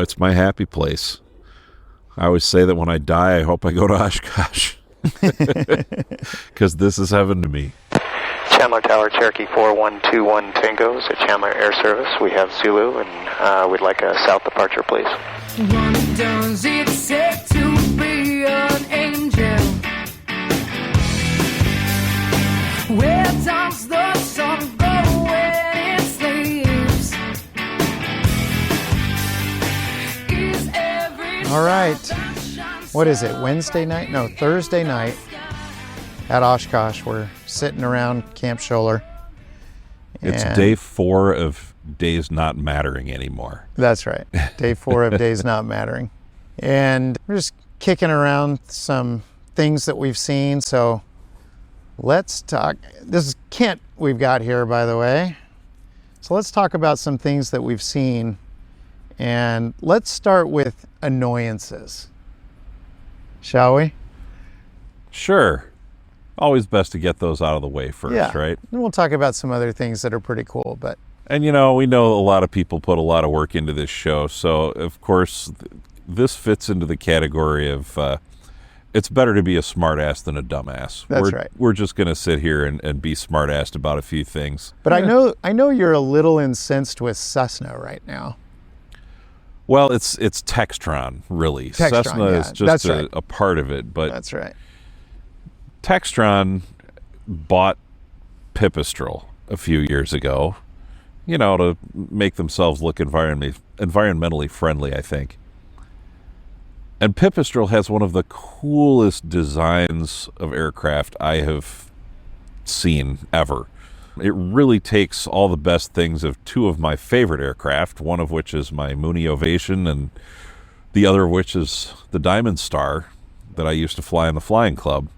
It's my happy place. I always say that when I die, I hope I go to Oshkosh. Because this is heaven to me. Chandler Tower, Cherokee 4121 Tango is at Chandler Air Service. We have Zulu, and we'd like a south departure, please. What does it take to be an angel? Where does the sun go when it sleeps? All right. What is it? Wednesday night? No, Thursday night at Oshkosh. We're sitting around Camp Scholler. It's day 4 of days not mattering anymore. That's right. Day 4 of days not mattering. And we're just kicking around some things that we've seen. So let's talk. This is Kent we've got here, by the way. So let's talk about some things that we've seen. And let's start with annoyances. Shall we? Sure. Always best to get those out of the way first, right? And we'll talk about some other things that are pretty cool, but... And, you know, we know a lot of people put a lot of work into this show, so, of course, this fits into the category of it's better to be a smartass than a dumbass. That's right. We're just going to sit here and be smartassed about a few things. But I know you're a little incensed with Cessna right now. Well, it's Textron, really. Textron, Cessna is just a part of it, but... That's right. Textron bought Pipistrel a few years ago, you know, to make themselves look environmentally friendly, I think. And Pipistrel has one of the coolest designs of aircraft I have seen ever. It really takes all the best things of 2 of my favorite aircraft, one of which is my Mooney Ovation and the other of which is the Diamond Star that I used to fly in the flying club,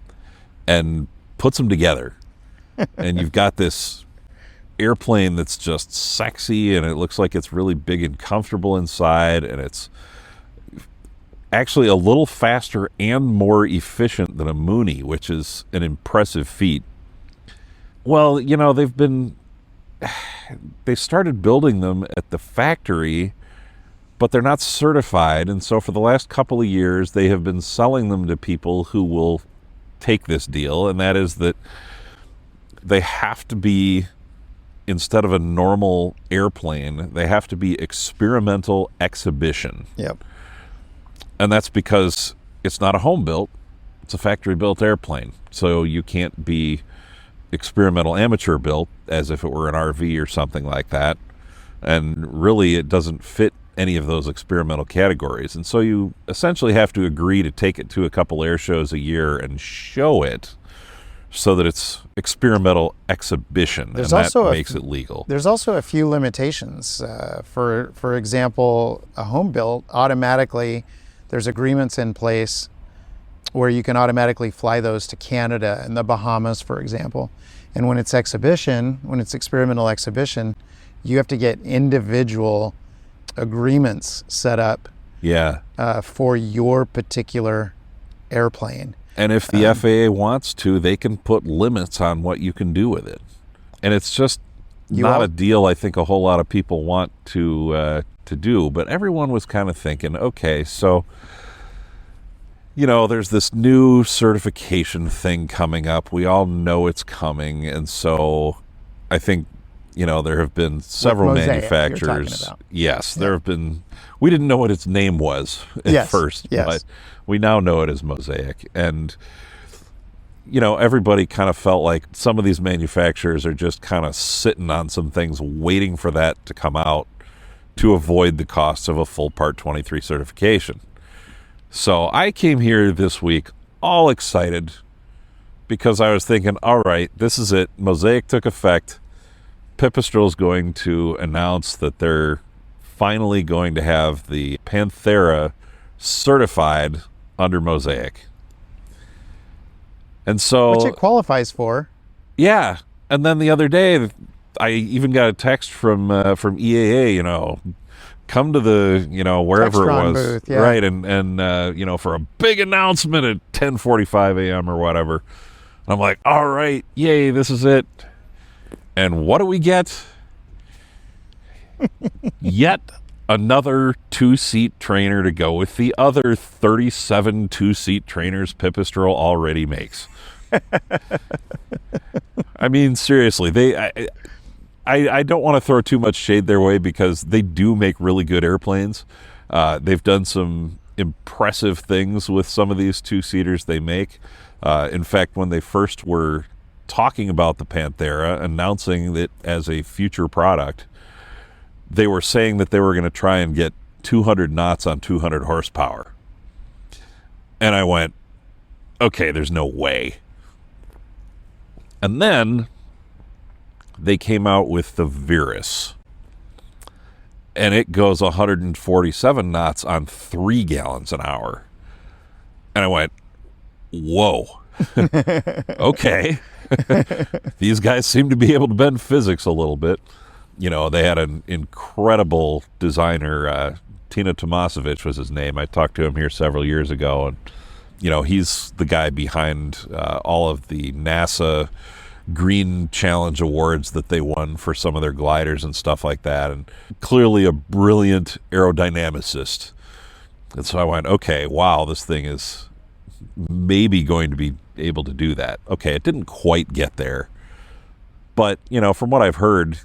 and puts them together. And you've got this airplane that's just sexy, and it looks like it's really big and comfortable inside, and it's actually a little faster and more efficient than a Mooney, which is an impressive feat. Well, you know, they started building them at the factory, but they're not certified, and so for the last couple of years, they have been selling them to people who will take this deal, and that is that they have to be, instead of a normal airplane, they have to be experimental exhibition. Yep. And that's because it's not a home built, it's a factory built airplane. So you can't be experimental amateur built as if it were an RV or something like that. And really it doesn't fit any of those experimental categories. And so you essentially have to agree to take it to a couple air shows a year and show it so that it's experimental exhibition. There's and also that makes it legal. There's also a few limitations. For example, a home built, automatically, there's agreements in place where you can automatically fly those to Canada and the Bahamas, for example. And when it's experimental exhibition, you have to get individual agreements set up for your particular airplane. And if the FAA wants to, they can put limits on what you can do with it. And it's just not a deal I think a whole lot of people want to do. But everyone was kind of thinking, okay, so, you know, there's this new certification thing coming up. We all know it's coming. And so I think, you know, there have been several MOSAIC, manufacturers. Yes, there have been. We didn't know what its name was at first, but we now know it as MOSAIC. And, you know, everybody kind of felt like some of these manufacturers are just kind of sitting on some things waiting for that to come out to avoid the costs of a full Part 23 certification. So I came here this week all excited because I was thinking, all right, this is it. MOSAIC took effect. Pipistrel is going to announce that they're finally going to have the Panthera certified under MOSAIC. And so, which it qualifies for. Yeah. And then the other day, I even got a text from EAA, you know, come to the, you know, wherever Textron it was. booth, yeah. Right. And you know, for a big announcement at 10:45 a.m. or whatever. And I'm like, all right, yay, this is it. And what do we get? Yet another 2-seat trainer to go with the other 37 2-seat trainers Pipistrel already makes. I mean, seriously, I don't want to throw too much shade their way because they do make really good airplanes. They've done some impressive things with some of these 2-seaters they make. In fact, when they first were talking about the Panthera, announcing it as a future product, they were saying that they were going to try and get 200 knots on 200 horsepower. And I went, okay, there's no way. And then they came out with the Virus. And it goes 147 knots on 3 gallons an hour. And I went, whoa. Okay. These guys seem to be able to bend physics a little bit. You know, they had an incredible designer, Tina Tomasevich was his name. I talked to him here several years ago, and, you know, he's the guy behind all of the NASA Green Challenge Awards that they won for some of their gliders and stuff like that, and clearly a brilliant aerodynamicist. And so I went, okay, wow, this thing is maybe going to be able to do that. Okay, it didn't quite get there. But, you know, from what I've heard,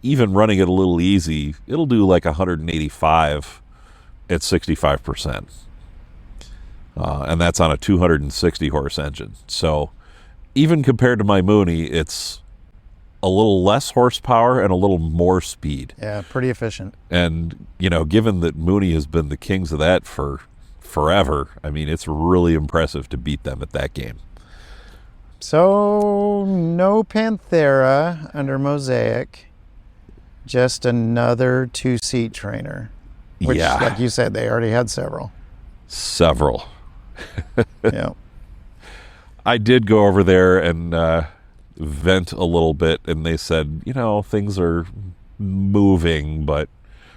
even running it a little easy, it'll do like 185 at 65%. And that's on a 260 horse engine. So even compared to my Mooney, it's a little less horsepower and a little more speed. Yeah, pretty efficient. And, you know, given that Mooney has been the kings of that for forever, I mean, it's really impressive to beat them at that game. So, no Panthera under MOSAIC. Just another 2-seat trainer, which, yeah, like you said, they already had several. Yeah. I did go over there and vent a little bit, and they said, you know, things are moving, but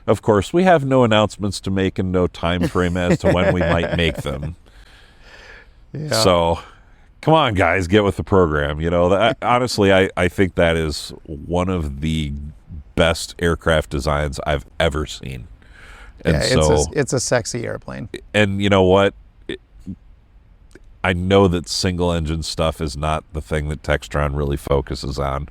of course we have no announcements to make and no time frame as to when we might make them. Yeah. So, come on, guys, get with the program. You know, honestly, I think that is one of the best aircraft designs I've ever seen. And yeah, it's a sexy airplane. And you know what? I know that single engine stuff is not the thing that Textron really focuses on.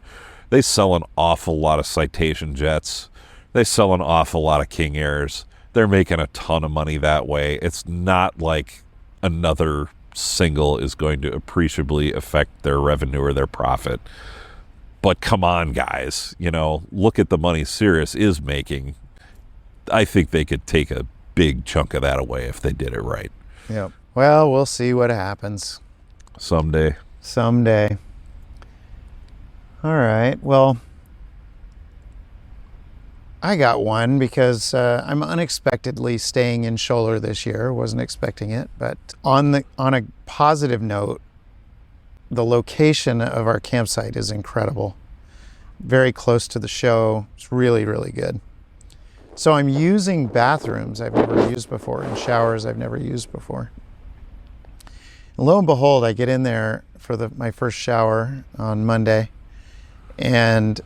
They sell an awful lot of Citation jets. They sell an awful lot of King Airs. They're making a ton of money that way. It's not like another single is going to appreciably affect their revenue or their profit. But come on, guys, you know, look at the money Cirrus is making. I think they could take a big chunk of that away if they did it right. Yeah. Well, we'll see what happens. Someday. All right. Well, I got one because I'm unexpectedly staying in Scholler this year. Wasn't expecting it, but on a positive note, the location of our campsite is incredible. Very close to the show. It's really, really good. So I'm using bathrooms I've never used before and showers I've never used before. And lo and behold, I get in there for my first shower on Monday, and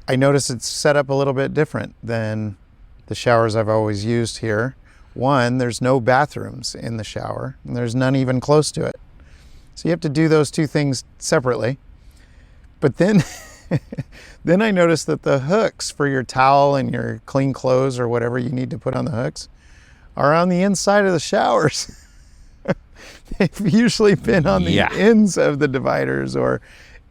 I notice it's set up a little bit different than the showers I've always used here. One, there's no bathrooms in the shower, and there's none even close to it. So you have to do those two things separately. But then, then I noticed that the hooks for your towel and your clean clothes or whatever you need to put on the hooks are on the inside of the showers. They've usually been on the ends of the dividers or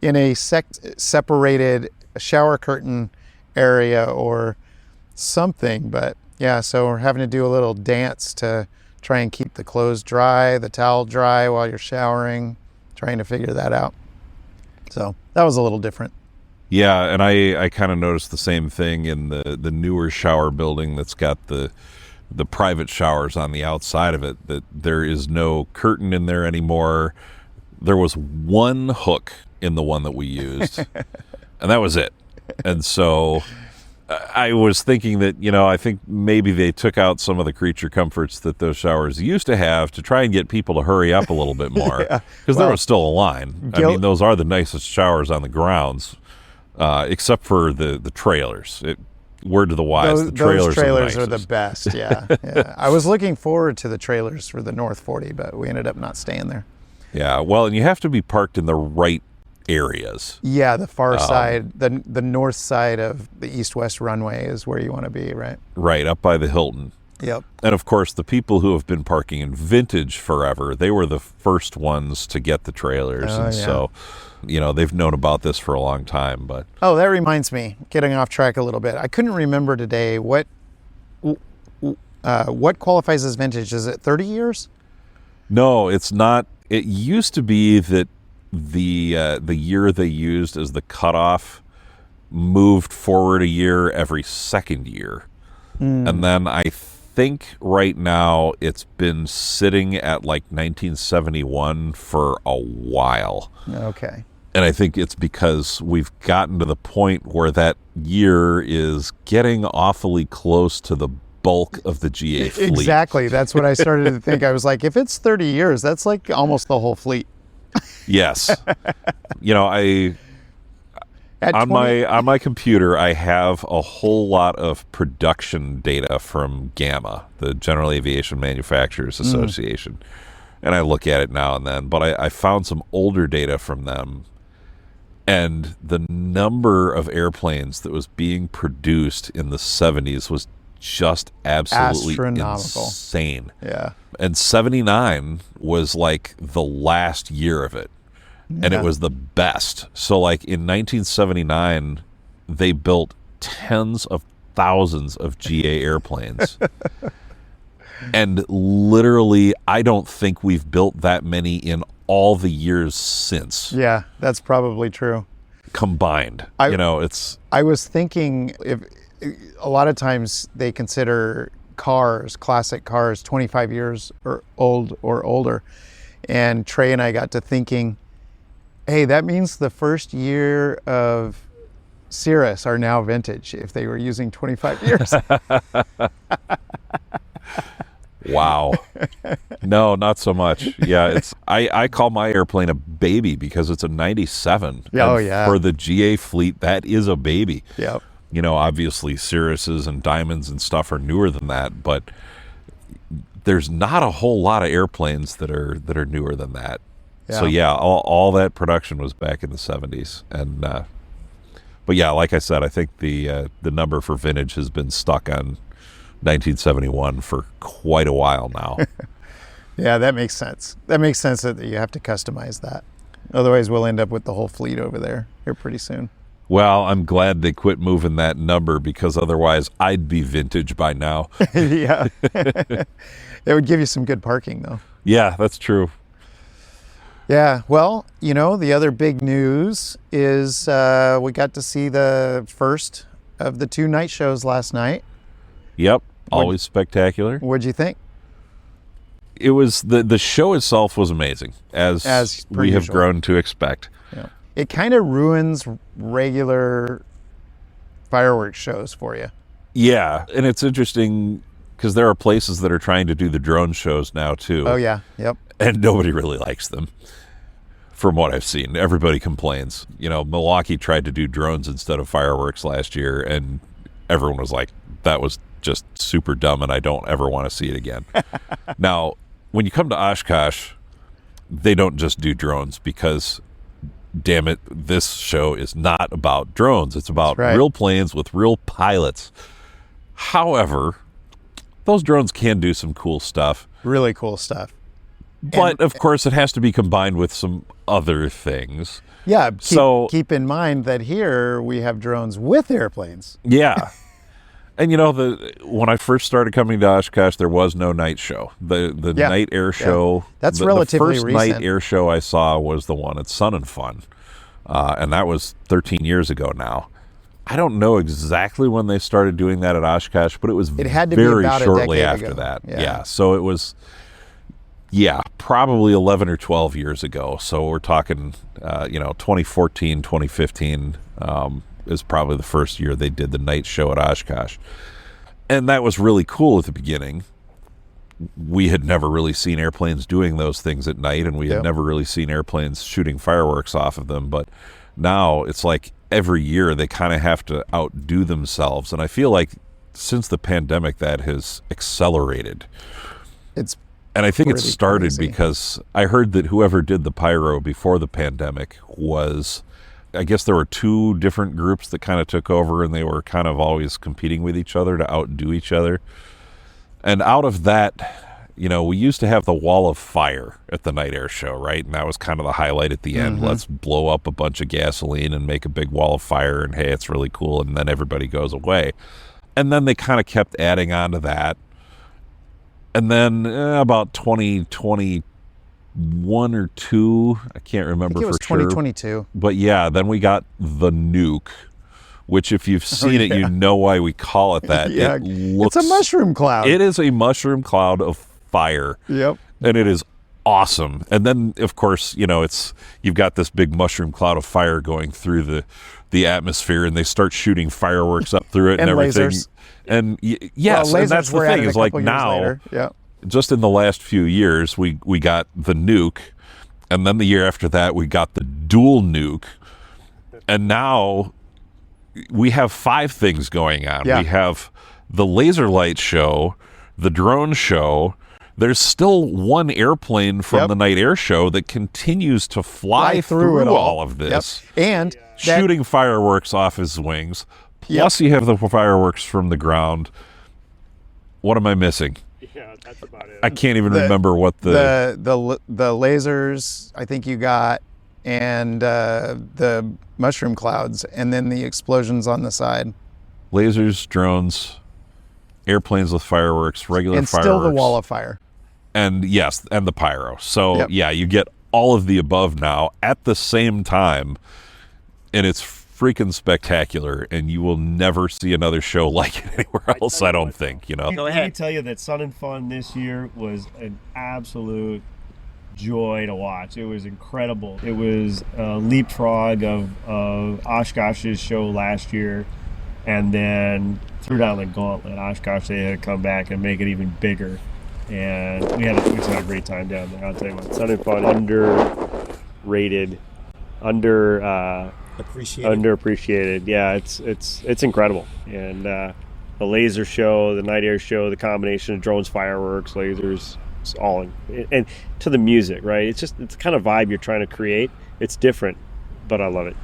in a separated shower curtain area or something. But yeah, so we're having to do a little dance to try and keep the clothes dry, the towel dry while you're showering, trying to figure that out. So that was a little different. Yeah, and I kind of noticed the same thing in the newer shower building that's got the private showers on the outside of it, that there is no curtain in there anymore. There was one hook in the one that we used, and that was it. And so I was thinking that, you know, I think maybe they took out some of the creature comforts that those showers used to have to try and get people to hurry up a little bit more, because there was still a line. I mean, those are the nicest showers on the grounds, except for the trailers. Word to the wise, Those trailers are the best. Yeah, yeah. I was looking forward to the trailers for the North 40, but we ended up not staying there. Yeah, well, and you have to be parked in the right areas. Yeah, the far side, the north side of the east-west runway is where you want to be, right? Right, up by the Hilton. Yep. And of course, the people who have been parking in vintage forever, they were the first ones to get the trailers. So, they've known about this for a long time. But oh, that reminds me, getting off track a little bit. I couldn't remember today what qualifies as vintage. Is it 30 years? No, it's not. It used to be that the year they used as the cutoff moved forward a year every second year. And then I think right now it's been sitting at like 1971 for a while. Okay. And I think it's because we've gotten to the point where that year is getting awfully close to the bulk of the GA fleet. Exactly. That's what I started to think. I was like, if it's 30 years, that's like almost the whole fleet. Yes. On my computer, I have a whole lot of production data from GAMA, the General Aviation Manufacturers Association, and I look at it now and then. But I found some older data from them, and the number of airplanes that was being produced in the 70s was just absolutely astronomical, insane. Yeah, and 79 was like the last year of it. And it was the best. So like in 1979, they built tens of thousands of GA airplanes. And literally, I don't think we've built that many in all the years since. Yeah, that's probably true. Combined. I was thinking, if a lot of times they consider classic cars, 25 years or old or older. And Trey and I got to thinking, hey, that means the first year of Cirrus are now vintage if they were using 25 years. Wow. No, not so much. Yeah, I call my airplane a baby because it's a 97. Oh, yeah. For the GA fleet, that is a baby. Yep. Obviously Cirruses and Diamonds and stuff are newer than that, but there's not a whole lot of airplanes that are newer than that. Yeah. So yeah, all that production was back in the 70s, and but yeah, like I said, I think the number for vintage has been stuck on 1971 for quite a while now. Yeah, that makes sense. That makes sense that you have to customize that. Otherwise, we'll end up with the whole fleet over there here pretty soon. Well, I'm glad they quit moving that number because otherwise I'd be vintage by now. Yeah, it would give you some good parking though. Yeah, that's true. Yeah, well, the other big news is we got to see the first of the 2 night shows last night. Yep, always spectacular. What'd you think? It was the show itself was amazing, as we have grown to expect. Yeah. It kind of ruins regular fireworks shows for you. Yeah, and it's interesting because there are places that are trying to do the drone shows now too. Oh yeah, yep. And nobody really likes them. From what I've seen, everybody complains. Milwaukee tried to do drones instead of fireworks last year, and everyone was like, that was just super dumb, and I don't ever want to see it again. Now, when you come to Oshkosh, they don't just do drones because, damn it, this show is not about drones. It's about real planes with real pilots. However, those drones can do some cool stuff. Really cool stuff. But, of course, it has to be combined with some other things. Yeah, keep in mind that here we have drones with airplanes. Yeah. And, when I first started coming to Oshkosh, there was no night show. The night air show. That's relatively recent. The first night air show I saw was the one at Sun and Fun. And that was 13 years ago now. I don't know exactly when they started doing that at Oshkosh, but it had to very be about shortly a decade after ago. that. Yeah. So it was... Yeah, probably 11 or 12 years ago. So we're talking, 2014, 2015 is probably the first year they did the night show at Oshkosh. And that was really cool at the beginning. We had never really seen airplanes doing those things at night, and we had never really seen airplanes shooting fireworks off of them. But now it's like every year they kind of have to outdo themselves. And I feel like since the pandemic, that has accelerated. And I think it started crazy. because I heard that whoever did the pyro before the pandemic was, I guess there were two different groups that kind of took over, and they were kind of always competing with each other to outdo each other. And out of that, you know, we used to have the wall of fire at the night air show, right? And that was kind of the highlight at the end. Let's blow up a bunch of gasoline and make a big wall of fire, and hey, it's really cool. And then everybody goes away. And then they kind of kept adding on to that. And then about 2021 or 2, I can't remember for sure. It was 2022. But yeah, then we got the nuke, which if you've seen it, you know why we call it that. Yeah, it's a mushroom cloud. It is a mushroom cloud of fire. Yep. And it is awesome. And then, of course, you know, you've got this big mushroom cloud of fire going through the atmosphere, and they start shooting fireworks up through it and everything. Lasers. And yes, well, and that's the thing is like now, just in the last few years, we got the nuke, and then the year after that, we got the dual nuke, and now we have 5 things going on. Yeah. We have the laser light show, the drone show. There's still one airplane from the night air show that continues to fly through all of this. Yep. And shooting fireworks off his wings. Plus, you have the fireworks from the ground. What am I missing? Yeah, that's about it. I can't even remember what the lasers I think you got, and the mushroom clouds, and then the explosions on the side. Lasers, drones, airplanes with fireworks, regular and fireworks. Still the wall of fire. And yes, and the pyro. So yeah, you get all of the above now at the same time, and it's freaking spectacular, and you will never see another show like it anywhere else, I don't think, you know. Let me tell you that Sun and Fun this year was an absolute joy to watch. It was incredible. It was a leapfrog of Oshkosh's show last year, and then threw down the gauntlet. Oshkosh, they had to come back and make it even bigger, and we had a great time down there. I'll tell you what, Sun and Fun underrated, underappreciated. Yeah, it's incredible. And the laser show, the night air show, the combination of drones, fireworks, lasers, it's all in. And to the music, right? It's the kind of vibe you're trying to create. It's different, but I love it.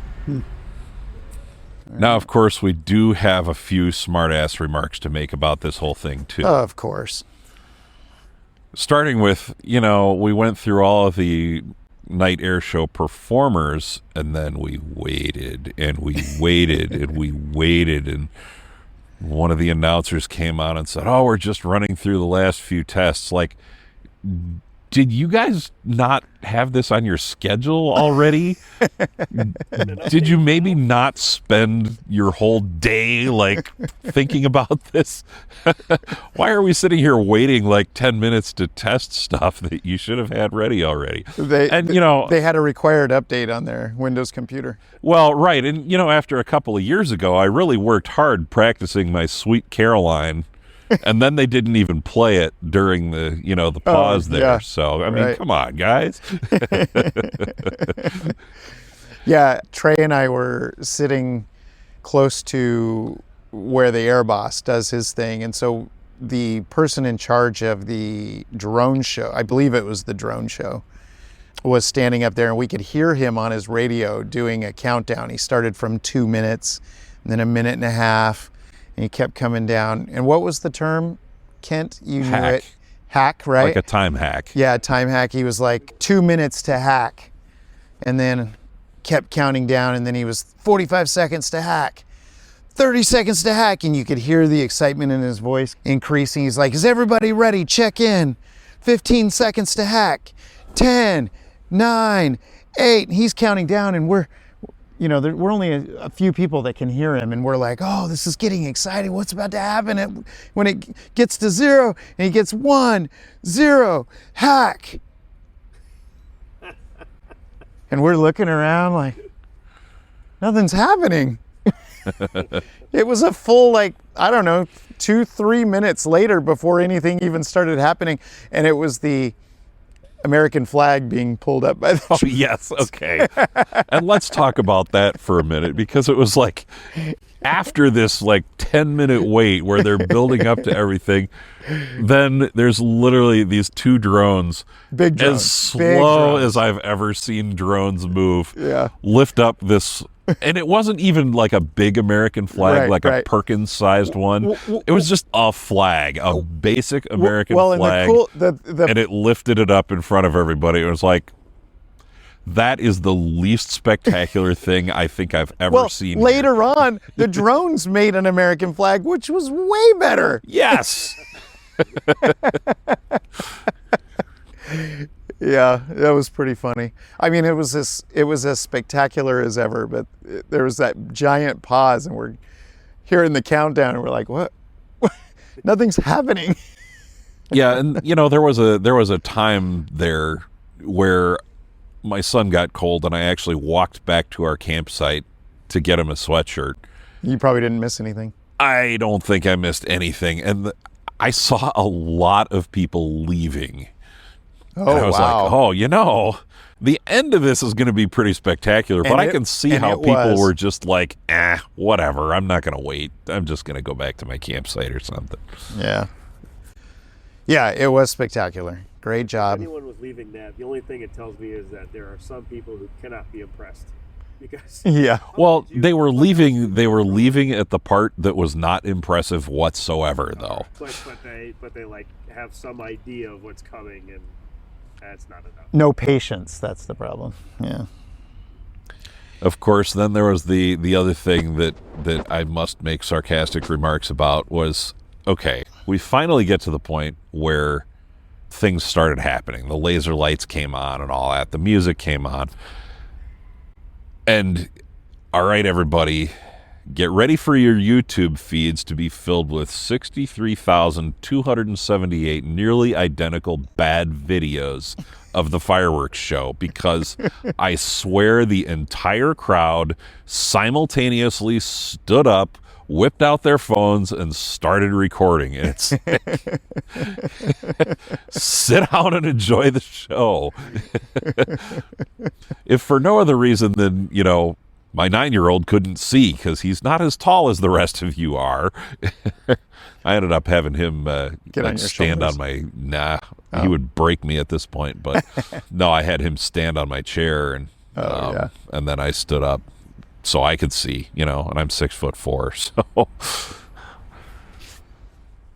Now, of course, we do have a few smart-ass remarks to make about this whole thing, too. Of course. Starting with, you know, we went through all of the night air show performers, and then we waited and we waited and we waited, and one of the announcers came on and said, "Oh, we're just running through the last few tests." Like, did you guys not have this on your schedule already? Did you maybe not spend your whole day like thinking about this? Why are we sitting here waiting like 10 minutes to test stuff that you should have had ready already? They had a required update on their Windows computer. Well, right. And, you know, after a couple of years ago, I really worked hard practicing my Sweet Caroline. And then they didn't even play it during the, you know, the pause there. Yeah. So, I mean, come on, guys. Yeah, Trey and I were sitting close to where the air boss does his thing. And so the person in charge of the drone show, I believe it was the drone show, was standing up there, and we could hear him on his radio doing a countdown. He started from 2 minutes, and then a minute and a half. And he kept coming down. And what was the term, Kent? You knew it. Hack, right? Like a time hack. Yeah, time hack. He was like 2 minutes to hack. And then kept counting down. And then he was 45 seconds to hack. 30 seconds to hack. And you could hear the excitement in his voice increasing. He's like, "Is everybody ready? Check in. 15 seconds to hack. 10, 9, 8. And he's counting down, and we're only a few people that can hear him, and we're like, "Oh, this is getting exciting. What's about to happen?" And when it gets to 0, and he gets 1, 0, hack. And we're looking around like, nothing's happening. It was a full, 2-3 minutes later before anything even started happening. And it was the American flag being pulled up by the Oh, yes. Okay. And let's talk about that for a minute, because it was like after this like 10-minute wait where they're building up to everything, then there's literally these two drones, big drones, as slow as I've ever seen drones move, lift up this. And it wasn't even like a big American flag, like a Perkins-sized one. It was just a flag, a basic American flag, and it lifted it up in front of everybody. It was like, that is the least spectacular thing I think I've ever seen. Later on, the drones made an American flag, which was way better. Yes. Yeah, that was pretty funny. I mean, it was as spectacular as ever, but there was that giant pause, and we're hearing the countdown, and we're like, what? Nothing's happening. Yeah, and there was a time there where my son got cold, and I actually walked back to our campsite to get him a sweatshirt. You probably didn't miss anything. I don't think I missed anything, and I saw a lot of people leaving. Oh, and I was like, the end of this is going to be pretty spectacular, but I can see how people were just like, whatever, I'm not going to wait. I'm just going to go back to my campsite or something. Yeah. Yeah, it was spectacular. Great job. If anyone was leaving that, the only thing it tells me is that there are some people who cannot be impressed. Because well, they were leaving at the part that was not impressive whatsoever, though. But they like have some idea of what's coming, and that's not enough. No patience, that's the problem. Yeah. Of course, then there was the other thing that I must make sarcastic remarks about was, okay, we finally get to the point where things started happening. The laser lights came on and all that. The music came on. And, all right, everybody, get ready for your YouTube feeds to be filled with 63,278 nearly identical bad videos of the fireworks show, because I swear the entire crowd simultaneously stood up, whipped out their phones, and started recording. And it's sit down and enjoy the show. If for no other reason than, my 9-year-old couldn't see because he's not as tall as the rest of you are. I ended up having him stand on my... he would break me at this point. But no, I had him stand on my chair, and and then I stood up so I could see, and I'm 6'4",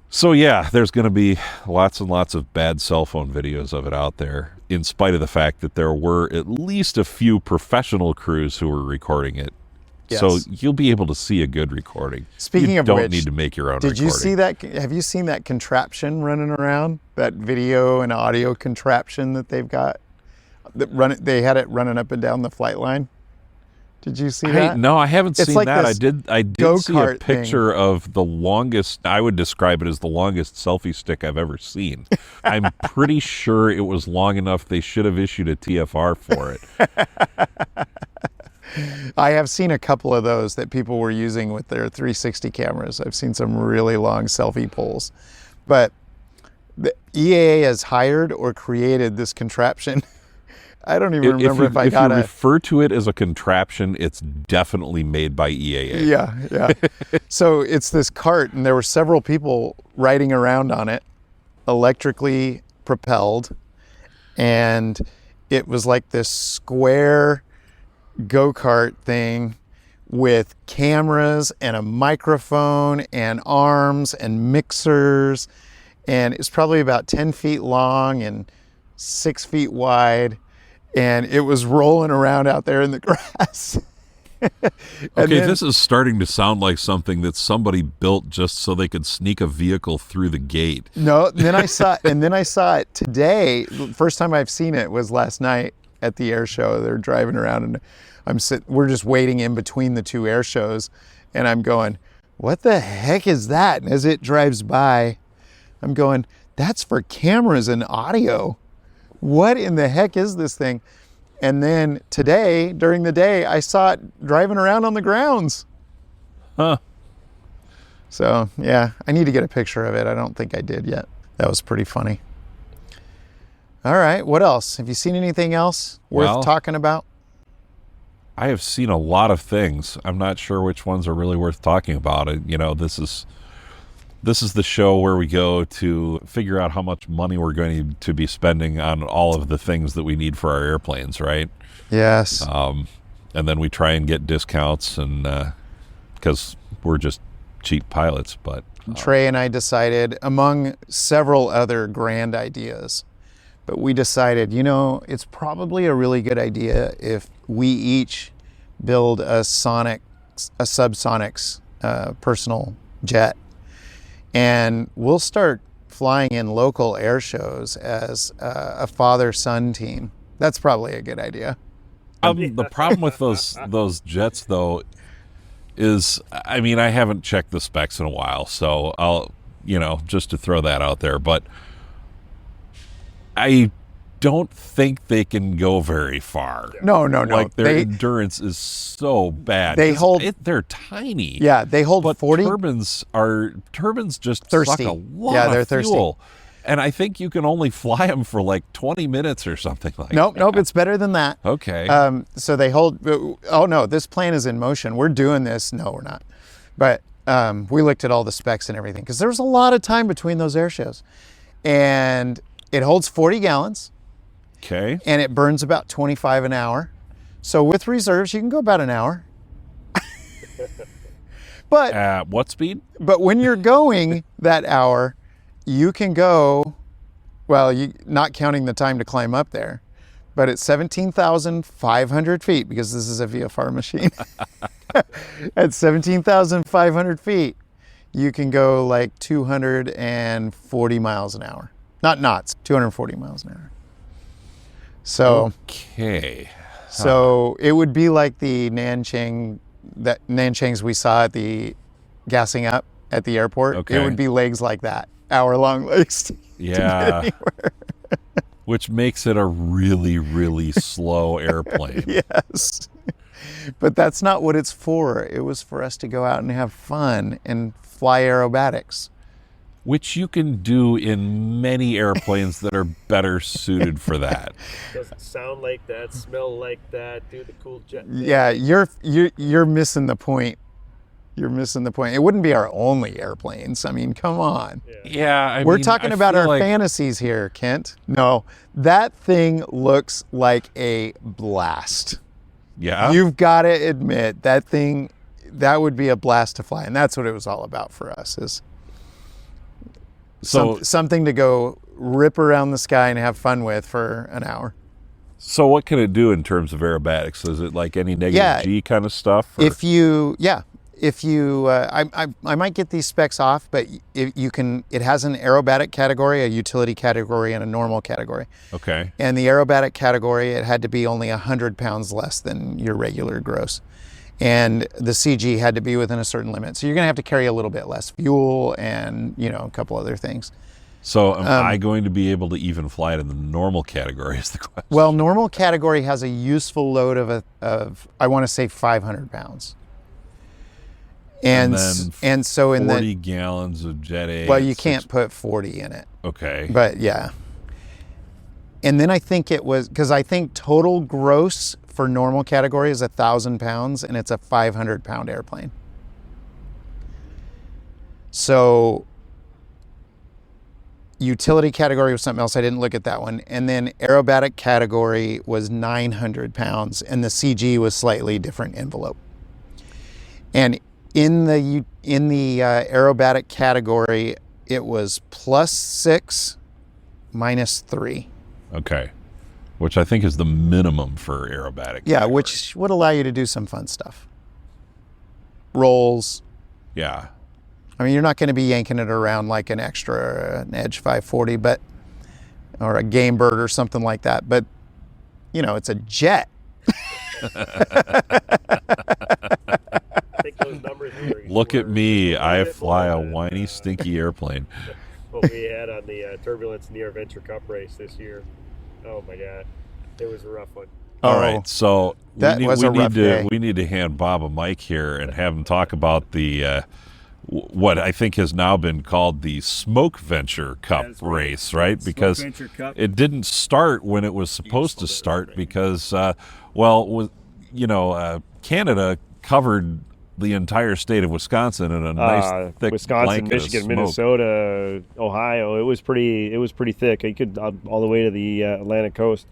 so yeah, there's going to be lots and lots of bad cell phone videos of it out there, in spite of the fact that there were at least a few professional crews who were recording it. Yes. So you'll be able to see a good recording. Speaking of which, you don't need to make your own recording. Did you see that? Have you seen that contraption running around? That video and audio contraption that they've got? They had it running up and down the flight line. Did you see that? No, I haven't seen like that. I did see a picture of the longest, I would describe it as the longest selfie stick I've ever seen. I'm pretty sure it was long enough they should have issued a TFR for it. I have seen a couple of those that people were using with their 360 cameras. I've seen some really long selfie poles. But the EAA has hired or created this contraption. I don't even remember if you refer to it as a contraption, it's definitely made by EAA. Yeah. So it's this cart, and there were several people riding around on it, electrically propelled, and it was like this square go-kart thing with cameras and a microphone and arms and mixers, and it's probably about 10 feet long and 6 feet wide. And it was rolling around out there in the grass. This is starting to sound like something that somebody built just so they could sneak a vehicle through the gate. No, then I saw it today. The first time I've seen it was last night at the air show. They're driving around, and we're just waiting in between the two air shows, and I'm going, what the heck is that? And as it drives by, I'm going, that's for cameras and audio. What in the heck is this thing? And then today, during the day, I saw it driving around on the grounds. Huh. So, yeah, I need to get a picture of it. I don't think I did yet. That was pretty funny. All right. What else? Have you seen anything else worth Well, talking about? I have seen a lot of things. I'm not sure which ones are really worth talking about. You know, this is the show where we go to figure out how much money we're going to be spending on all of the things that we need for our airplanes, right? Yes. And then we try and get discounts, and because we're just cheap pilots. But Trey and I decided, among several other grand ideas, but we decided, you know, it's probably a really good idea if we each build a subsonics personal jet, and we'll start flying in local air shows as a father-son team. That's probably a good idea. the problem with those jets, though, is, I mean, I haven't checked the specs in a while, so I'll, you know, just to throw that out there, but I don't think they can go very far. No. Like, their endurance is so bad. They're tiny. Yeah, they hold but 40. Turbines just Thirsty. suck a lot Yeah, they're of fuel. And I think you can only fly them for like 20 minutes or something like that. Nope, it's better than that. Okay. So they hold, oh no, this plane is in motion. We're doing this. No, we're not. But we looked at all the specs and everything, because there was a lot of time between those air shows. And it holds 40 gallons. Okay. And it burns about 25 an hour. So with reserves, you can go about an hour. But At what speed? But when you're going that hour, you can go, well, not counting the time to climb up there, but at 17,500 feet, because this is a VFR machine. At 17,500 feet, you can go like 240 miles an hour. Not knots, 240 miles an hour. So, okay. So it would be like the Nanchang's we saw at the gassing up at the airport. Okay. It would be legs like that, hour-long legs. Yeah. Which makes it a really, really slow airplane. Yes. But that's not what it's for. It was for us to go out and have fun and fly aerobatics. Which you can do in many airplanes that are better suited for that. Doesn't sound like that, smell like that, do the cool jet thing. Yeah, you're missing the point. You're missing the point. It wouldn't be our only airplanes. I mean, come on. Yeah, We're talking about our fantasies here, Kent. No, that thing looks like a blast. Yeah. You've got to admit, that would be a blast to fly. And that's what it was all about for us, is something to go rip around the sky and have fun with for an hour. So what can it do in terms of aerobatics? Is it like any negative G kind of stuff? Or? I might get these specs off, but it has an aerobatic category, a utility category, and a normal category. Okay. And the aerobatic category, it had to be only 100 pounds less than your regular gross. And the CG had to be within a certain limit. So you're going to have to carry a little bit less fuel and, a couple other things. So am I going to be able to even fly it in the normal category is the question. Well, normal category has a useful load of I want to say 500 pounds. And so in 40 gallons of Jet A. Well, you can't put 40 in it. Okay. But yeah. And then I think it was, because I think total gross for normal category is 1,000 pounds, and it's a 500-pound airplane. So utility category was something else. I didn't look at that one. And then aerobatic category was 900 pounds, and the CG was slightly different envelope. And in the aerobatic category, it was +6, -3. Okay. Which I think is the minimum for aerobatic. Yeah, category. which would allow you to do some fun stuff. Rolls. Yeah. I mean, you're not going to be yanking it around like an Edge 540, or a Game Bird or something like that. But, it's a jet. I think those numbers Look at me. I fly a more than, whiny, stinky airplane. what we had on the turbulence in the AirVenture Cup race this year. Oh my God, it was a rough one. All right, so that was a rough day. We need to hand Bob a mic here and have him talk about the what I think has now been called the SmokeVenture Cup That's right. race, right? Because SmokeVenture Cup. it didn't start when it was supposed to start because, Canada covered the entire state of Wisconsin in a nice thick Wisconsin, blanket Michigan, of smoke. Minnesota, Ohio. It was pretty thick. You could all the way to the Atlantic coast.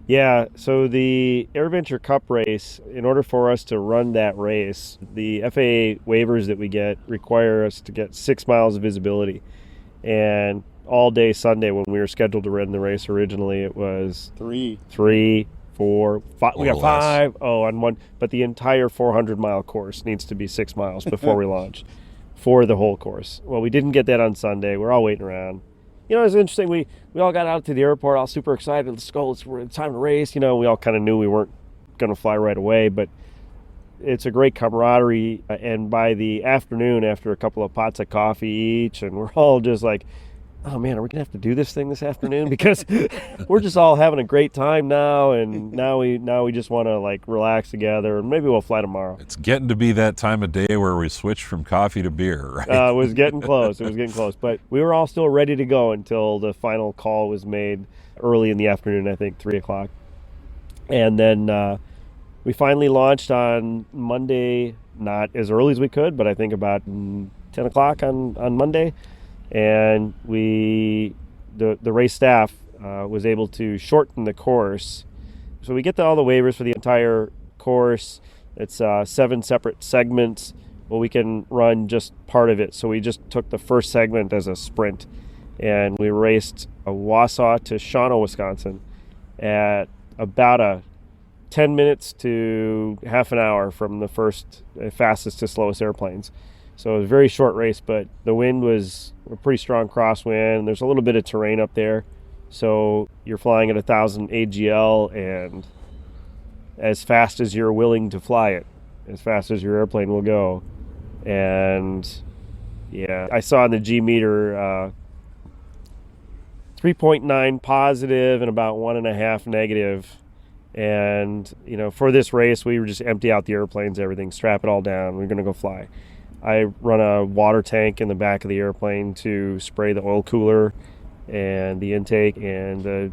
Yeah, so the AirVenture Cup race, in order for us to run that race, the FAA waivers that we get require us to get 6 miles of visibility. And all day Sunday when we were scheduled to run the race originally, it was 3, 4, 5. We got 5 on one, but the entire 400-mile course needs to be 6 miles before we launch for the whole course. Well, we didn't get that on Sunday. We're all waiting around. It was interesting. We all got out to the airport, all super excited. Let's go. It's time to race. We all kind of knew we weren't going to fly right away, but it's a great camaraderie. And by the afternoon, after a couple of pots of coffee each, and we're all just like, oh man, are we going to have to do this thing this afternoon? Because we're just all having a great time now, and now we just want to like relax together, and maybe we'll fly tomorrow. It's getting to be that time of day where we switch from coffee to beer, right? It was getting close. But we were all still ready to go until the final call was made early in the afternoon, I think 3 o'clock. And then we finally launched on Monday, not as early as we could, but I think about 10 o'clock on Monday. And the race staff was able to shorten the course. So we get all the waivers for the entire course. It's 7 separate segments. Well, we can run just part of it. So we just took the first segment as a sprint. And we raced Wausau to Shawano, Wisconsin at about a 10 minutes to half an hour from the fastest to slowest airplanes. So it was a very short race, but the wind was a pretty strong crosswind. There's a little bit of terrain up there. So you're flying at 1,000 AGL and as fast as you're willing to fly it, as fast as your airplane will go. And yeah, I saw on the G meter 3.9 positive and about 1.5 negative. And, for this race, we were just empty out the airplanes, everything, strap it all down. We're going to go fly. I run a water tank in the back of the airplane to spray the oil cooler and the intake, and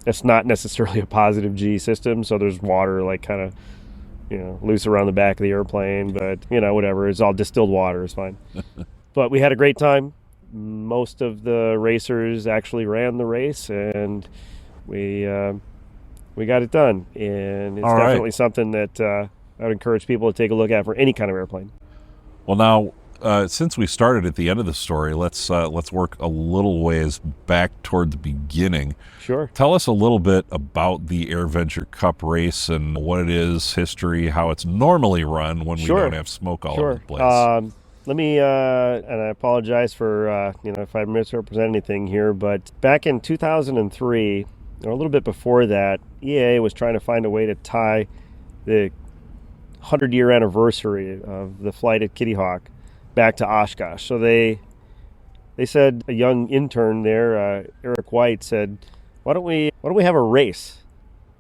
that's not necessarily a positive G system, so there's water like kind of loose around the back of the airplane, but whatever, it's all distilled water, it's fine. But we had a great time. Most of the racers actually ran the race, and we got it done, and it's definitely something that I would encourage people to take a look at for any kind of airplane. Well, now, since we started at the end of the story, let's work a little ways back toward the beginning. Sure. Tell us a little bit about the AirVenture Cup race and what it is, history, how it's normally run when we don't have smoke all over the place. Let me, and I apologize for, if I misrepresent anything here, but back in 2003, or a little bit before that, EAA was trying to find a way to tie the 100-year anniversary of the flight at Kitty Hawk back to Oshkosh. So they said, a young intern there, Eric White, said, why don't we have a race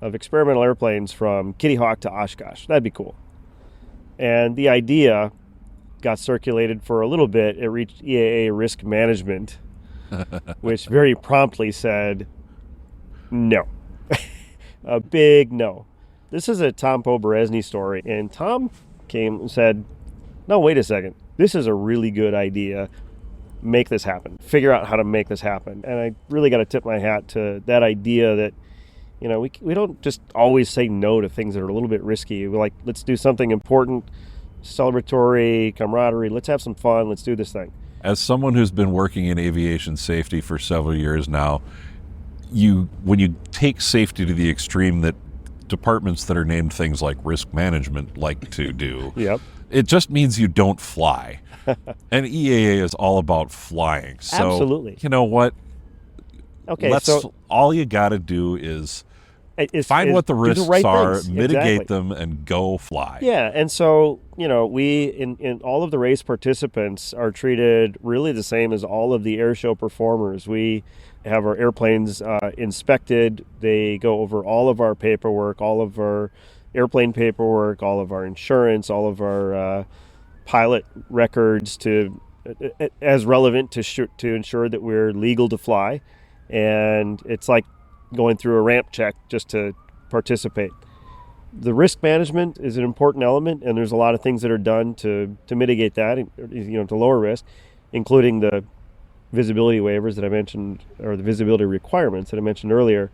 of experimental airplanes from Kitty Hawk to Oshkosh? That'd be cool. And the idea got circulated for a little bit. It reached EAA risk management, which very promptly said no. A big no. This is a Tom Poberezny story, and Tom came and said, no, wait a second. This is a really good idea. Make this happen. Figure out how to make this happen. And I really got to tip my hat to that idea that, we don't just always say no to things that are a little bit risky. We're like, let's do something important, celebratory, camaraderie. Let's have some fun. Let's do this thing. As someone who's been working in aviation safety for several years now, when you take safety to the extreme that departments that are named things like risk management like to do, yep, it just means you don't fly. And EAA is all about flying. So, absolutely. You know what? Okay, so all you got to do is find what the risks are, mitigate them, and go fly. Yeah, and so, we, in all of the race participants are treated really the same as all of the air show performers. We have our airplanes inspected. They go over all of our paperwork, all of our airplane paperwork, all of our insurance, all of our pilot records to as relevant to ensure that we're legal to fly, and it's like going through a ramp check just to participate. The risk management is an important element, and there's a lot of things that are done to mitigate that, to lower risk, including the visibility waivers that I mentioned, or the visibility requirements that I mentioned earlier.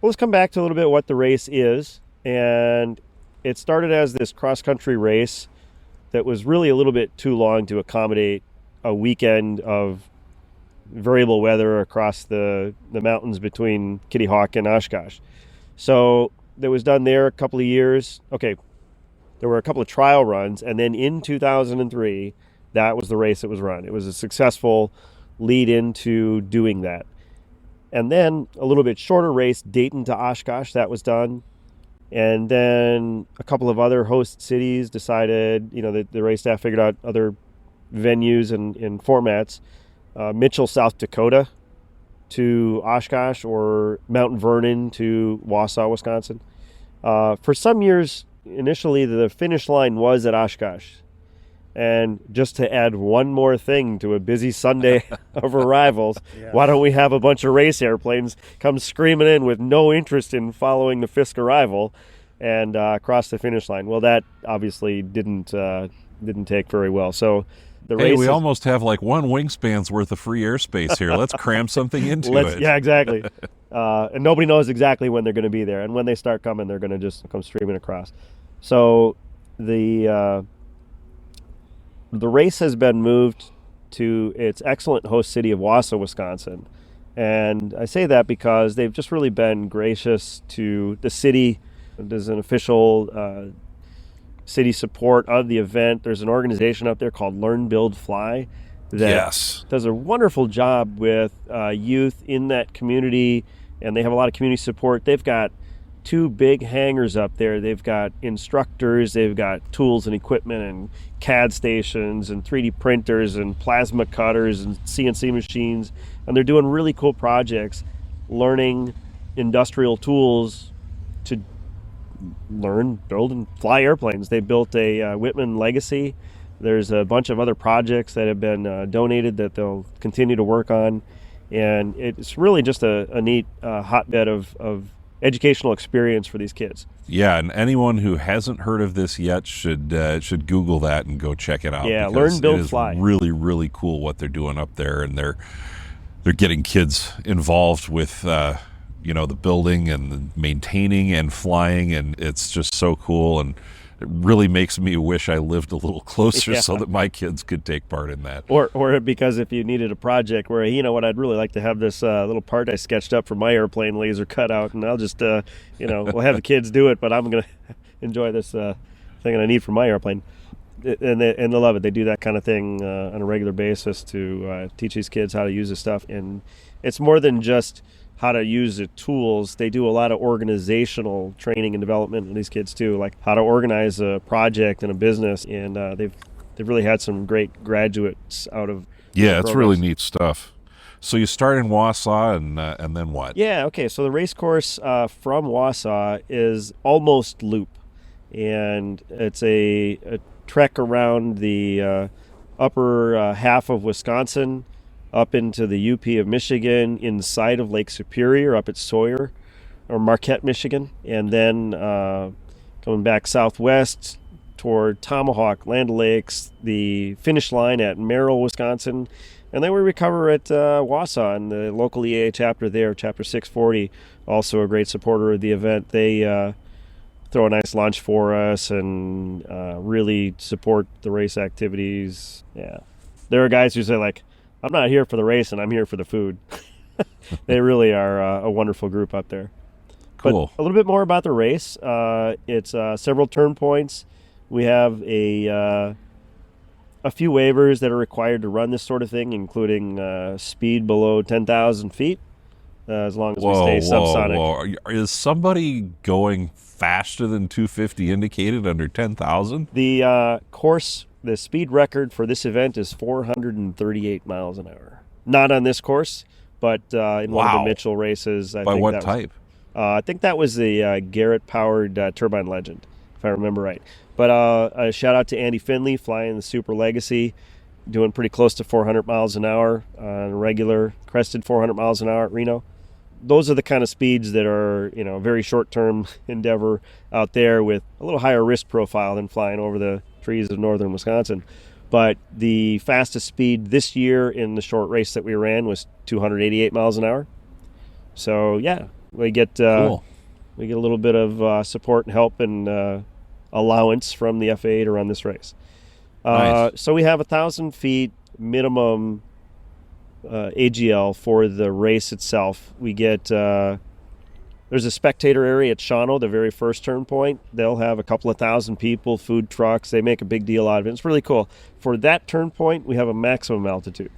Well, let's come back to a little bit what the race is. And it started as this cross-country race that was really a little bit too long to accommodate a weekend of variable weather across the mountains between Kitty Hawk and Oshkosh. So that was done there a couple of years. Okay, there were a couple of trial runs, and then in 2003, that was the race that was run. It was a successful lead into doing that. And then a little bit shorter race, Dayton to Oshkosh, that was done. And then a couple of other host cities decided, the race staff figured out other venues and formats. Mitchell, South Dakota to Oshkosh, or Mount Vernon to Wausau, Wisconsin. For some years, initially, the finish line was at Oshkosh. And just to add one more thing to a busy Sunday of arrivals, why don't we have a bunch of race airplanes come screaming in with no interest in following the Fisk arrival and cross the finish line? Well, that obviously didn't take very well. So the race. We almost have like one wingspan's worth of free airspace here. Let's cram something into it. Yeah, exactly. And nobody knows exactly when they're going to be there. And when they start coming, they're going to just come streaming across. So the race has been moved to its excellent host city of Wausau, Wisconsin. And I say that because they've just really been gracious to the city. There's an official city support of the event. There's an organization up there called Learn, Build, Fly that does a wonderful job with youth in that community, and they have a lot of community support. They've got 2 big hangars up there. They've got instructors, they've got tools and equipment and CAD stations and 3D printers and plasma cutters and CNC machines, and they're doing really cool projects learning industrial tools to learn, build, and fly airplanes. They built a Whitman Legacy. There's a bunch of other projects that have been donated that they'll continue to work on, and it's really just a neat hotbed of educational experience for these kids. Yeah, and anyone who hasn't heard of this yet should Google that and go check it out. Yeah, Learn, Build, Fly. Really, really cool what they're doing up there, and they're getting kids involved with the building and the maintaining and flying, and it's just so cool, and it really makes me wish I lived a little closer so that my kids could take part in that. Or because if you needed a project where, I'd really like to have this little part I sketched up for my airplane laser cut out, and I'll just, we'll have the kids do it, but I'm going to enjoy this thing that I need for my airplane. And they love it. They do that kind of thing on a regular basis to teach these kids how to use this stuff. And it's more than just how to use the tools. They do a lot of organizational training and development in these kids too, like how to organize a project and a business. And they've really had some great graduates out of it's really neat stuff. So you start in Wausau, and then what? Yeah, okay. So the race course from Wausau is almost loop, and it's a trek around the upper half of Wisconsin, up into the UP of Michigan, inside of Lake Superior, up at Sawyer, or Marquette, Michigan, and then coming back southwest toward Tomahawk, Land O'Lakes, the finish line at Merrill, Wisconsin, and then we recover at Wausau, and the local EAA chapter there, Chapter 640, also a great supporter of the event. They throw a nice lunch for us and really support the race activities. Yeah, there are guys who say, like, I'm not here for the race, and I'm here for the food. They really are a wonderful group up there. Cool. But a little bit more about the race. It's several turn points. We have a few waivers that are required to run this sort of thing, including speed below 10,000 feet, as long as we stay subsonic. Whoa. Is somebody going faster than 250 indicated under 10,000? The course... The speed record for this event is 438 miles an hour. Not on this course, but in one of the Mitchell races. By what type? I think that was the Garrett-powered Turbine Legend. if I remember right. But a shout out to Andy Finley flying the Super Legacy, doing pretty close to 400 miles an hour on a regular crested 400 miles an hour at Reno. Those are the kind of speeds that are, very short-term endeavor out there with a little higher risk profile than flying over the trees of northern Wisconsin. But the fastest speed this year in the short race that we ran was 288 miles an hour. So yeah, we get Cool. we get a little bit of support and help and allowance from the FAA to run this race. Nice. So we have 1,000 feet minimum AGL for the race itself. We get there's a spectator area at Shawano, the very first turn point. They'll have a couple of thousand people, food trucks. They make a big deal out of it. It's really cool. For that turn point, we have a maximum altitude.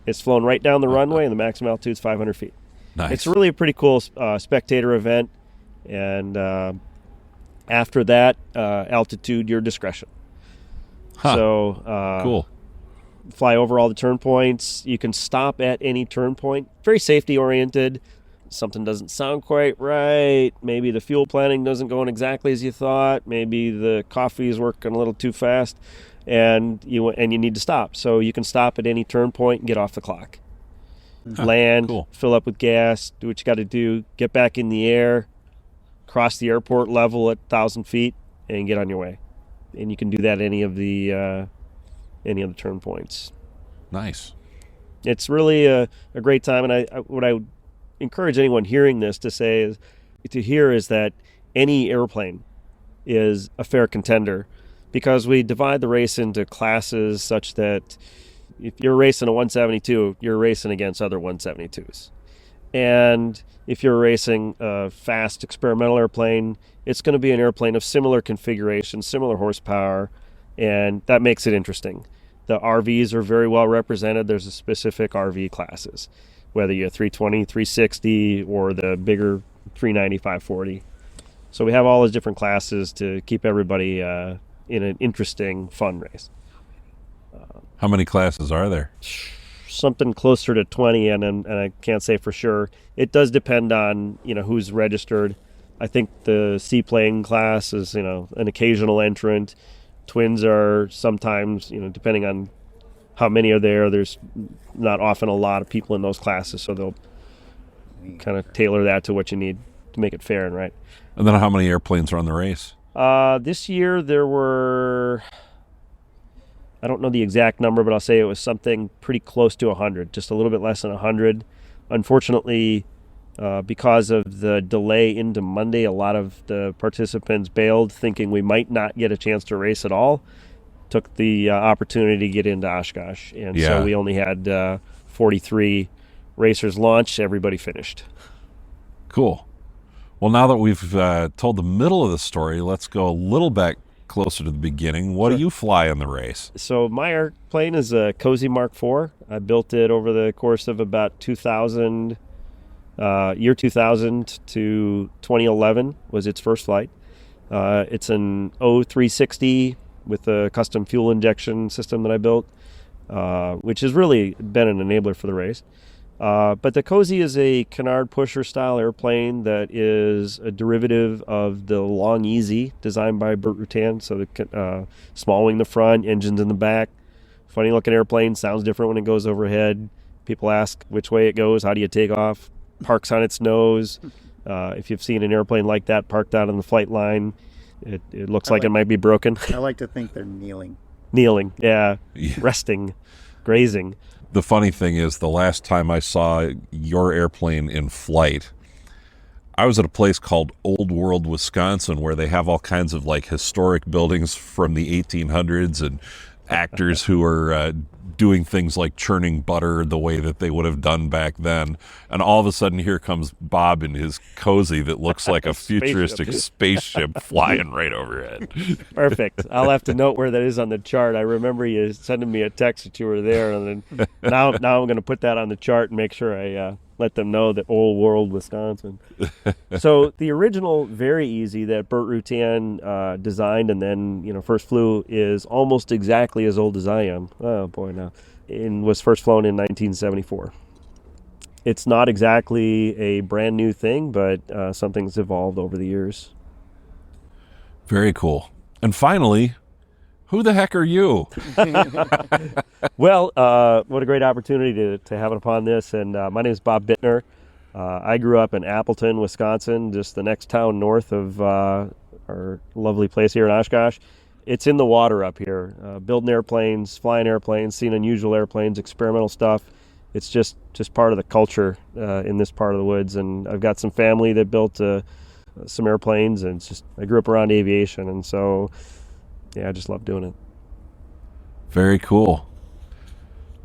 It's flown right down the runway, and the maximum altitude is 500 feet. Nice. It's really a pretty cool spectator event. And after that, altitude, your discretion. Huh. So Cool. fly over all the turn points. You can stop at any turn point. Very safety oriented. Something doesn't sound quite right. Maybe the fuel planning doesn't go in exactly as you thought. Maybe the coffee is working a little too fast, and you need to stop. So you can stop at any turn point and get off the clock. Land, cool. fill up with gas, do what you got to do, get back in the air, cross the airport level at 1,000 feet, and get on your way. And you can do that at any of the turn points. Nice. It's really a great time, and what I would encourage anyone hearing this to hear is that any airplane is a fair contender, because we divide the race into classes such that if you're racing a 172, you're racing against other 172s. And if you're racing a fast experimental airplane, it's going to be an airplane of similar configuration, similar horsepower, and that makes it interesting. The RVs are very well represented. There's a specific RV classes, whether you're 320, 360, or the bigger 390, 540. So we have all those different classes to keep everybody in an interesting, fun race. How many classes are there? Something closer to 20, and I can't say for sure. It does depend on who's registered. I think the seaplane class is an occasional entrant. Twins are sometimes, depending on how many are there. There's not often a lot of people in those classes, so they'll kind of tailor that to what you need to make it fair and right. And then how many airplanes are on the race? This year there were, I don't know the exact number, but I'll say it was something pretty close to 100, just a little bit less than 100. Unfortunately, because of the delay into Monday, a lot of the participants bailed, thinking we might not get a chance to race at all. Took the opportunity to get into Oshkosh, and so we only had 43 racers launch. Everybody finished. Cool. Well, now that we've told the middle of the story, let's go a little back closer to the beginning. What do you fly in the race? So my airplane is a Cozy Mark IV. I built it over the course of about 2000, year 2000 to 2011 was its first flight. It's an O360 with a custom fuel injection system that I built, which has really been an enabler for the race. But the Cozy is a canard pusher style airplane that is a derivative of the Long Easy designed by Burt Rutan. So the small wing in the front, engines in the back. Funny looking airplane, sounds different when it goes overhead. People ask which way it goes, how do you take off? Parks on its nose. If you've seen an airplane like that parked out on the flight line, it looks like it might be broken. I like to think they're kneeling. Kneeling, yeah. Resting, grazing. The funny thing is, the last time I saw your airplane in flight, I was at a place called Old World, Wisconsin, where they have all kinds of like historic buildings from the 1800s and actors who are doing things like churning butter the way that they would have done back then. And all of a sudden, here comes Bob in his Cozy that looks like a futuristic spaceship flying right overhead. Perfect. I'll have to note where that is on the chart. I remember you sending me a text that you were there, and then now I'm going to put that on the chart and make sure I let them know that Old World, Wisconsin. So the original Very Easy that Burt Rutan designed and then first flew is almost exactly as old as I am. Oh boy, now. And was first flown in 1974. It's not exactly a brand new thing, but something's evolved over the years. Very cool. And finally, who the heck are you? Well, what a great opportunity to have it upon this. And my name is Bob Bittner. I grew up in Appleton, Wisconsin, just the next town north of our lovely place here in Oshkosh. It's in the water up here, building airplanes, flying airplanes, seeing unusual airplanes, experimental stuff. It's just part of the culture in this part of the woods. And I've got some family that built some airplanes, and it's just, I grew up around aviation, and so yeah, I just love doing it. Very cool.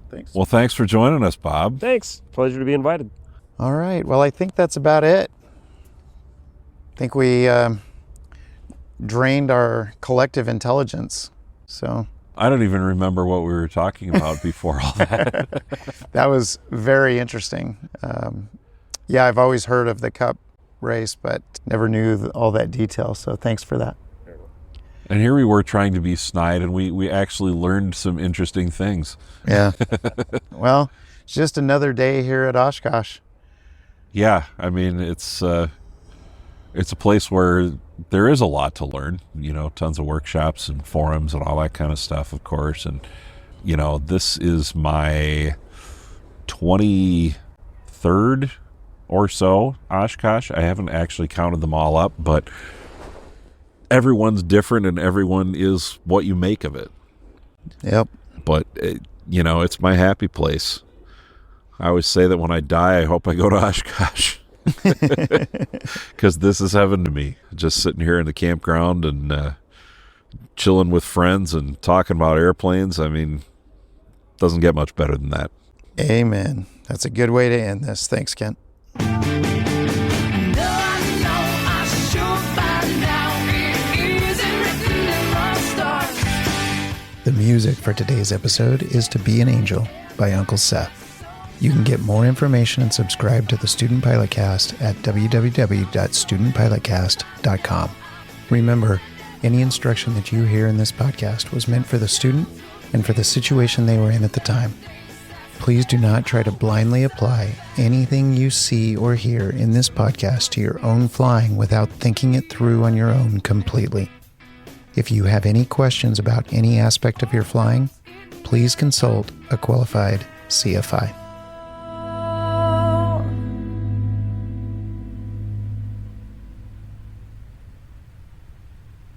Thanks. Well, thanks for joining us, Bob. Thanks. Pleasure to be invited. All right. Well, I think that's about it. I think we drained our collective intelligence. So I don't even remember what we were talking about before all that. that was very interesting. Yeah, I've always heard of the Cup race, but never knew all that detail. So thanks for that. And here we were trying to be snide, and we actually learned some interesting things. Yeah. Well, it's just another day here at Oshkosh. Yeah, I mean, it's a place where there is a lot to learn, tons of workshops and forums and all that kind of stuff, of course. And, this is my 23rd or so Oshkosh. I haven't actually counted them all up, but everyone's different and everyone is what you make of it. Yep. But, it's my happy place. I always say that when I die, I hope I go to Oshkosh. Because this is heaven to me. Just sitting here in the campground and chilling with friends and talking about airplanes. I mean, doesn't get much better than that. Amen. That's a good way to end this. Thanks, Kent. The music for today's episode is To Be an Angel by Uncle Seth. You can get more information and subscribe to the Student Pilot Cast at www.studentpilotcast.com. Remember, any instruction that you hear in this podcast was meant for the student and for the situation they were in at the time. Please do not try to blindly apply anything you see or hear in this podcast to your own flying without thinking it through on your own completely. If you have any questions about any aspect of your flying, please consult a qualified CFI.